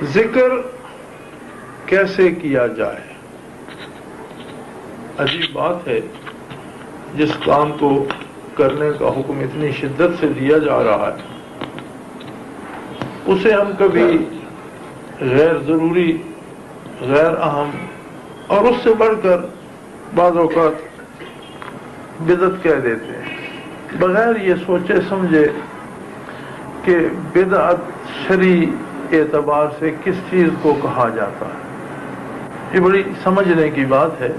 ذکر کیسے کیا جائے؟ عجیب بات ہے، جس کام کو کرنے کا حکم اتنی شدت سے دیا جا رہا ہے اسے ہم کبھی غیر ضروری، غیر اہم اور اس سے بڑھ کر بعض اوقات بدعت کہہ دیتے ہیں، بغیر یہ سوچے سمجھے کہ بدعت شرعی اعتبار سے کس چیز کو کہا جاتا ہے۔ یہ بڑی سمجھنے کی بات ہے۔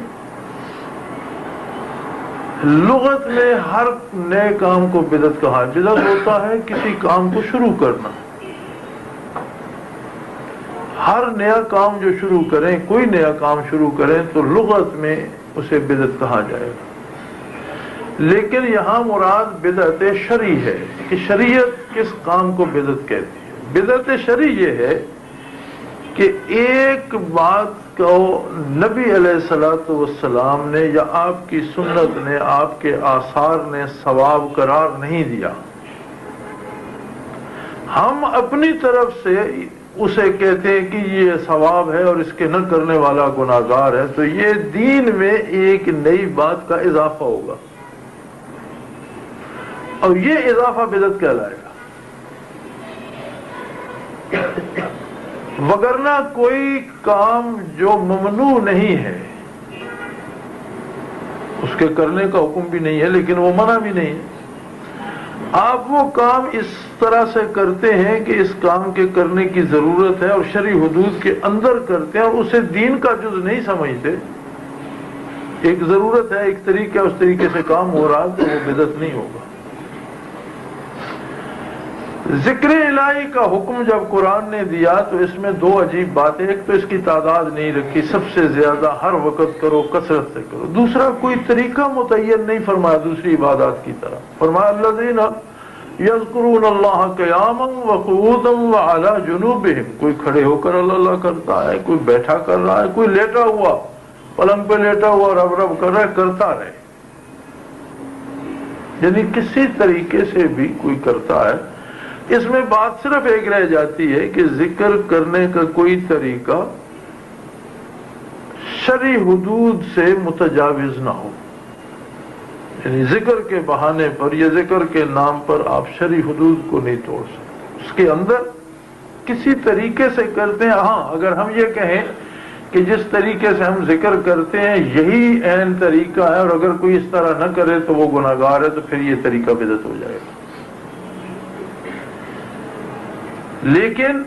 لغت میں ہر نئے کام کو بدعت کہا ہے۔ بدعت ہوتا ہے کسی کام کو شروع کرنا۔ ہر نیا کام جو شروع کریں، کوئی نیا کام شروع کریں تو لغت میں اسے بدعت کہا جائے گا۔ لیکن یہاں مراد بدعت شرعی ہے کہ شریعت کس کام کو بدعت کہتی ہے۔ بدعت شرعی یہ ہے کہ ایک بات کو نبی علیہ الصلوۃ والسلام نے یا آپ کی سنت نے، آپ کے آثار نے ثواب قرار نہیں دیا، ہم اپنی طرف سے اسے کہتے ہیں کہ یہ ثواب ہے اور اس کے نہ کرنے والا گناہگار ہے، تو یہ دین میں ایک نئی بات کا اضافہ ہوگا اور یہ اضافہ بدعت کہلائے گا۔ وگرنہ کوئی کام جو ممنوع نہیں ہے، اس کے کرنے کا حکم بھی نہیں ہے لیکن وہ منع بھی نہیں ہے، آپ وہ کام اس طرح سے کرتے ہیں کہ اس کام کے کرنے کی ضرورت ہے اور شرعی حدود کے اندر کرتے ہیں اور اسے دین کا جز نہیں سمجھتے، ایک ضرورت ہے، ایک طریقہ، اس طریقے سے کام ہو رہا تو وہ بدعت نہیں ہوگا۔ ذکر الہی کا حکم جب قرآن نے دیا تو اس میں دو عجیب باتیں، ایک تو اس کی تعداد نہیں رکھی، سب سے زیادہ ہر وقت کرو، کثرت سے کرو۔ دوسرا کوئی طریقہ متعین نہیں فرمایا دوسری عبادات کی طرح، فرمایا الذین یذکرون اللہ قیاما وقعودا وعلی جنوبہم، کوئی کھڑے ہو کر اللہ کرتا ہے، کوئی بیٹھا کر رہا ہے، کوئی لیٹا ہوا پلنگ پہ لیٹا ہوا رب رب کر رہا ہے، کرتا رہے، یعنی کسی طریقے سے بھی کوئی کرتا ہے۔ اس میں بات صرف ایک رہ جاتی ہے کہ ذکر کرنے کا کوئی طریقہ شرعی حدود سے متجاوز نہ ہو، یعنی ذکر کے بہانے پر یا ذکر کے نام پر آپ شرعی حدود کو نہیں توڑ سکتے، اس کے اندر کسی طریقے سے کرتے ہیں۔ ہاں، اگر ہم یہ کہیں کہ جس طریقے سے ہم ذکر کرتے ہیں یہی عین طریقہ ہے اور اگر کوئی اس طرح نہ کرے تو وہ گناہگار ہے، تو پھر یہ طریقہ بدعت ہو جائے گا۔ لیکن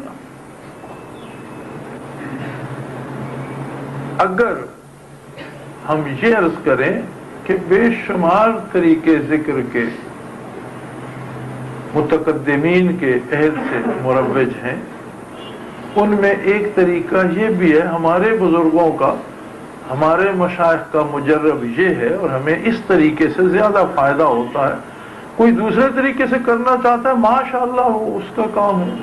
اگر ہم یہ عرض کریں کہ بے شمار طریقے ذکر کے متقدمین کے عہد سے مروج ہیں، ان میں ایک طریقہ یہ بھی ہے، ہمارے بزرگوں کا، ہمارے مشائخ کا مجرب یہ ہے اور ہمیں اس طریقے سے زیادہ فائدہ ہوتا ہے۔ کوئی دوسرے طریقے سے کرنا چاہتا ہے، ماشاء اللہ وہ اس کا کام ہے،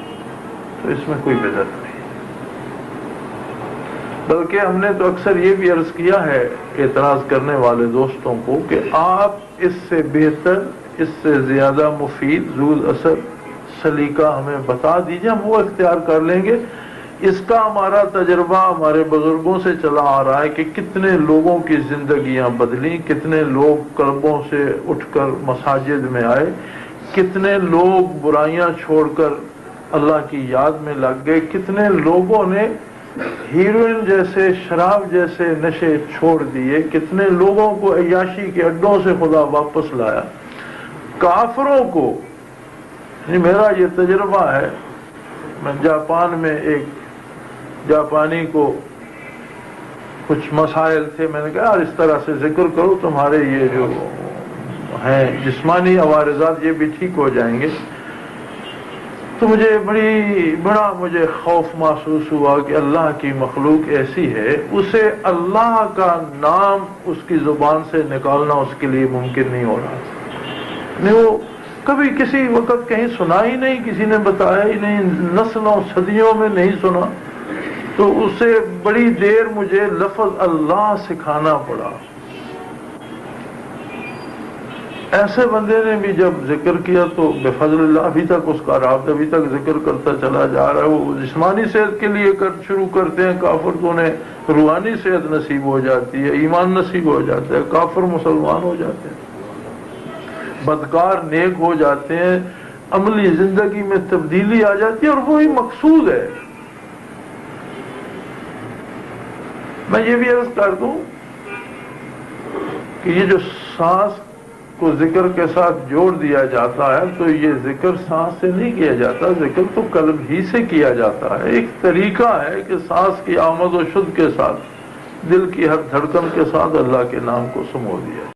تو اس میں کوئی بدعت نہیں۔ بلکہ ہم نے تو اکثر یہ بھی عرض کیا ہے اعتراض کرنے والے دوستوں کو کہ آپ اس سے بہتر، اس سے زیادہ مفید، ذو اثر سلیقہ ہمیں بتا دیجئے، ہم وہ اختیار کر لیں گے۔ اس کا ہمارا تجربہ ہمارے بزرگوں سے چلا آ رہا ہے کہ کتنے لوگوں کی زندگیاں بدلیں، کتنے لوگ قلبوں سے اٹھ کر مساجد میں آئے، کتنے لوگ برائیاں چھوڑ کر اللہ کی یاد میں لگ گئے، کتنے لوگوں نے ہیروئن جیسے، شراب جیسے نشے چھوڑ دیے، کتنے لوگوں کو عیاشی کے اڈوں سے خدا واپس لایا۔ کافروں کو، میرا یہ تجربہ ہے، میں جاپان میں ایک جاپانی کو کچھ مسائل تھے، میں نے کہا یار اس طرح سے ذکر کرو تمہارے یہ جو ہیں جسمانی عوارضات یہ بھی ٹھیک ہو جائیں گے۔ تو مجھے بڑا مجھے خوف محسوس ہوا کہ اللہ کی مخلوق ایسی ہے، اسے اللہ کا نام اس کی زبان سے نکالنا اس کے لیے ممکن نہیں ہو رہا، نہیں وہ کبھی کسی وقت کہیں سنا ہی نہیں، کسی نے بتایا ہی نہیں، نسلوں صدیوں میں نہیں سنا، تو اسے بڑی دیر مجھے لفظ اللہ سکھانا پڑا۔ ایسے بندے نے بھی جب ذکر کیا تو بفضل اللہ ابھی تک اس کا رابطہ ابھی تک ذکر کرتا چلا جا رہا ہے. وہ جسمانی صحت کے لیے شروع کرتے ہیں کافر تو انہیں روحانی صحت نصیب ہو جاتی ہے, ایمان نصیب ہو جاتا ہے, کافر مسلمان ہو جاتے ہیں, بدکار نیک ہو جاتے ہیں, عملی زندگی میں تبدیلی آ جاتی ہے, اور وہی مقصود ہے. میں یہ بھی عرض کر دوں کہ یہ جو سانس کو ذکر کے ساتھ جوڑ دیا جاتا ہے تو یہ ذکر سانس سے نہیں کیا جاتا, ذکر تو قلب ہی سے کیا جاتا ہے. ایک طریقہ ہے کہ سانس کی آمد و شد کے ساتھ, دل کی ہر دھڑکن کے ساتھ اللہ کے نام کو سمو دیا.